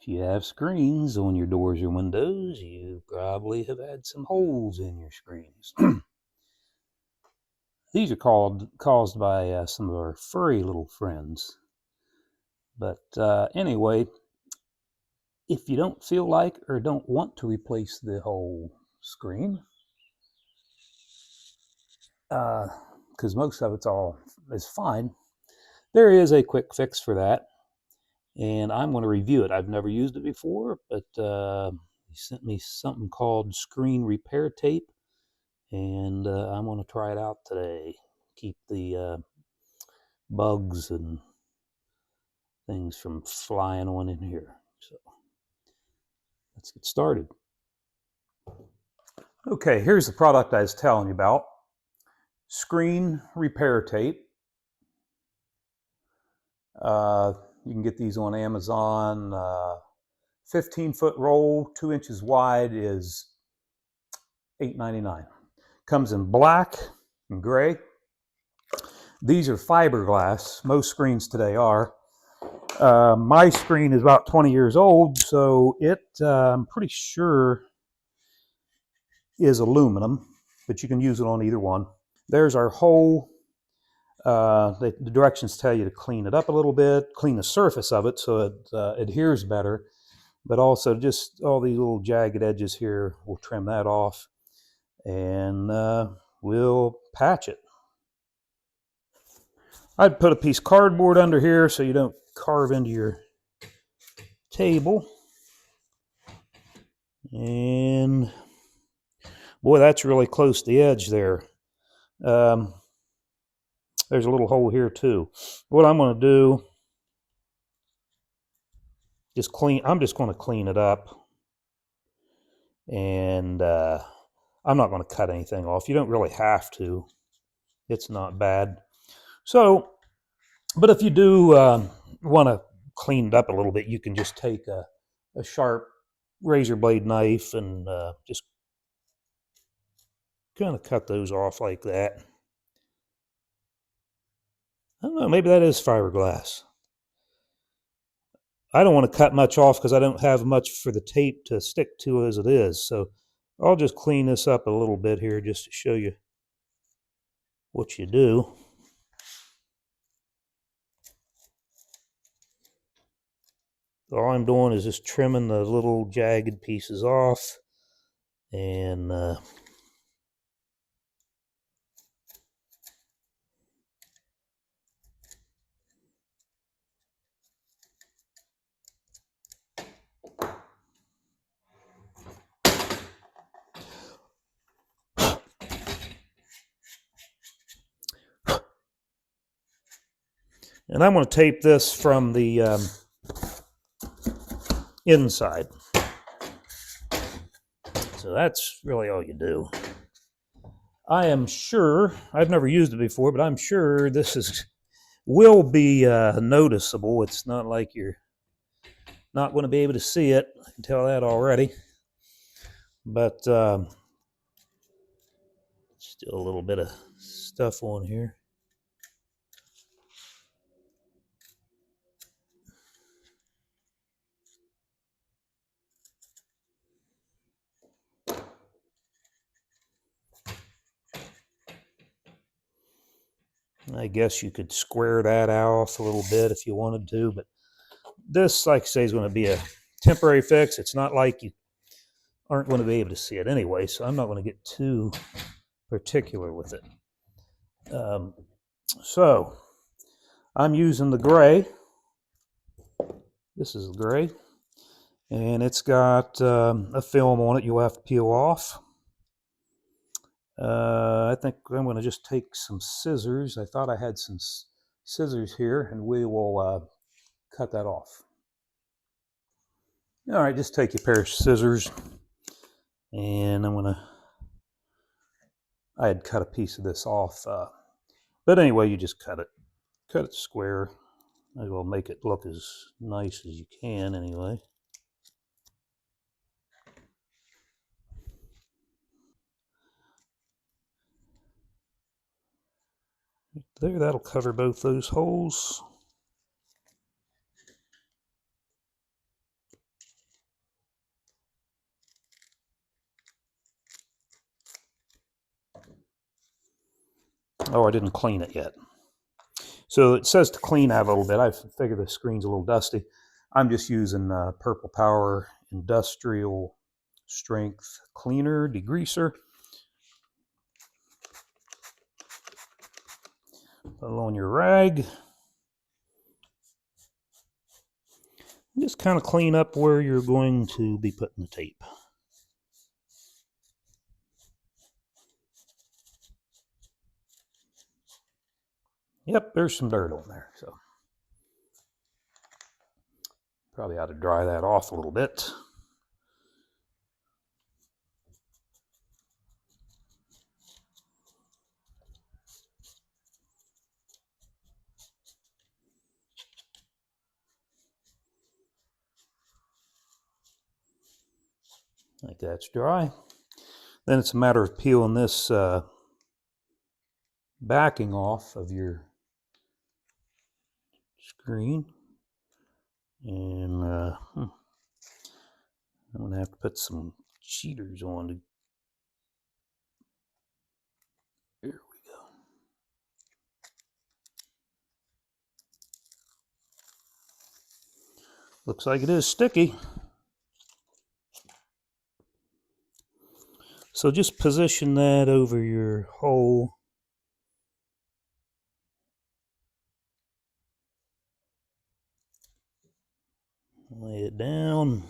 If you have screens on your doors or windows, you probably have had some holes in your screens. These are caused by some of our furry little friends. But anyway, if you don't feel like or don't want to replace the whole screen, because most of is fine, there is a quick fix for that, and I'm going to review it. I've never used it before, but he sent me something called screen repair tape, and I'm going to try it out today. Keep the bugs and things from flying on in here. So let's get started. Okay, here's the product I was telling you about. Screen repair tape. You can get these on Amazon. 15-foot roll, 2 inches wide, is $8.99. Comes in black and gray. These are fiberglass. Most screens today are. My screen is about 20 years old, so it, I'm pretty sure, is aluminum, but you can use it on either one. There's our hole. The directions tell you to clean it up a little bit, clean the surface of it so it adheres better, but also just all these little jagged edges here, we'll trim that off, and we'll patch it. I'd put a piece of cardboard under here so you don't carve into your table. And boy, that's really close to the edge there. There's a little hole here too. What I'm going to do, I'm just going to clean it up. And I'm not going to cut anything off. You don't really have to. It's not bad. So, but if you do want to clean it up a little bit, you can just take a sharp razor blade knife and just kind of cut those off like that. I don't know, maybe that is fiberglass. I don't want to cut much off because I don't have much for the tape to stick to as it is. So I'll just clean this up a little bit here just to show you what you do. All I'm doing is just trimming the little jagged pieces off, and I'm going to tape this from the inside. So that's really all you do. I am sure, I've never used it before, but I'm sure this will be noticeable. It's not like you're not going to be able to see it. I can tell that already. But still a little bit of stuff on here. I guess you could square that off a little bit if you wanted to, but this, like I say, is going to be a temporary fix. It's not like you aren't going to be able to see it anyway, so I'm not going to get too particular with it. So I'm using the gray. This is the gray, and it's got a film on it you'll have to peel off. I think I'm going to just take some scissors. I thought I had some scissors here, and we will cut that off. All right, just take your pair of scissors, and I had cut a piece of this off, but anyway, you just cut it square. Might as well make it look as nice as you can anyway. There, that'll cover both those holes. Oh, I didn't clean it yet. So it says to clean out a little bit. I figure the screen's a little dusty. I'm just using Purple Power Industrial Strength Cleaner, Degreaser. Put it on your rag. Just kind of clean up where you're going to be putting the tape. Yep, there's some dirt on there, so probably ought to dry that off a little bit. Like that's dry. Then it's a matter of peeling this backing off of your screen. And I'm going to have to put some cheaters on to. There we go. Looks like it is sticky. So just position that over your hole. Lay it down.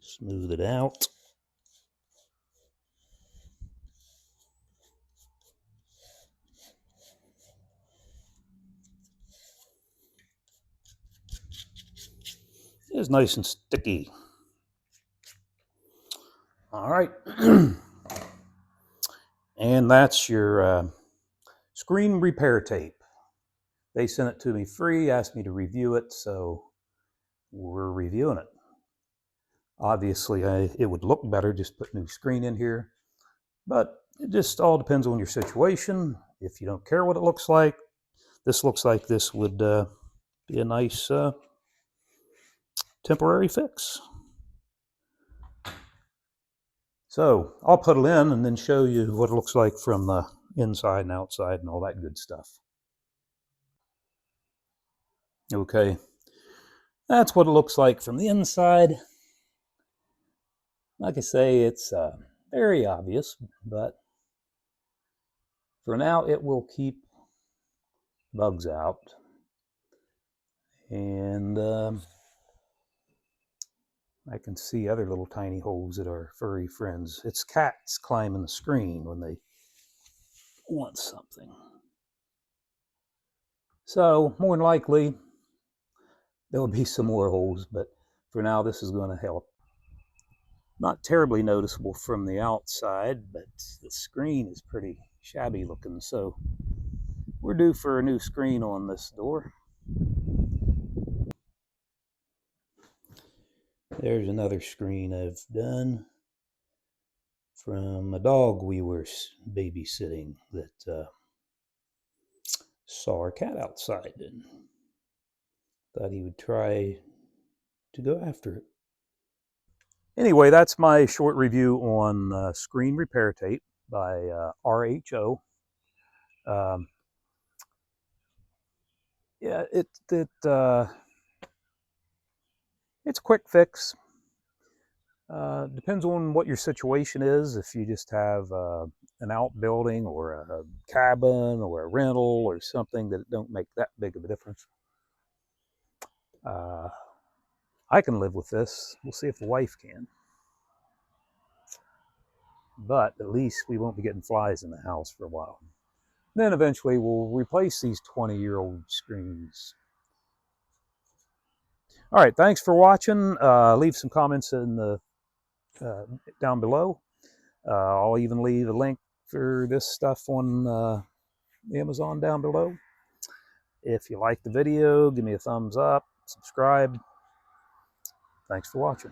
Smooth it out. It's nice and sticky. All right. And that's your screen repair tape. They sent it to me free, asked me to review it, so we're reviewing it. Obviously, it would look better just put new screen in here, but it just all depends on your situation. If you don't care what it looks like, this looks like this would be a nice temporary fix. So I'll put it in and then show you what it looks like from the inside and outside and all that good stuff. Okay, that's what it looks like from the inside. Like I say, it's very obvious, but for now it will keep bugs out. And I can see other little tiny holes that are furry friends. It's cats climbing the screen when they want something. So more than likely there'll be some more holes, but for now this is going to help. Not terribly noticeable from the outside, but the screen is pretty shabby looking, so we're due for a new screen on this door. There's another screen I've done from a dog we were babysitting that saw our cat outside and thought he would try to go after it. Anyway, that's my short review on screen repair tape by RHO. Yeah, it's a quick fix. Depends on what your situation is. If you just have an outbuilding or a cabin or a rental or something that don't make that big of a difference. I can live with this. We'll see if the wife can. But at least we won't be getting flies in the house for a while. Then eventually we'll replace these 20-year-old screens. All right, thanks for watching. Leave some comments in the down below. I'll even leave a link for this stuff on Amazon down below. If you like the video, give me a thumbs up, subscribe. Thanks for watching.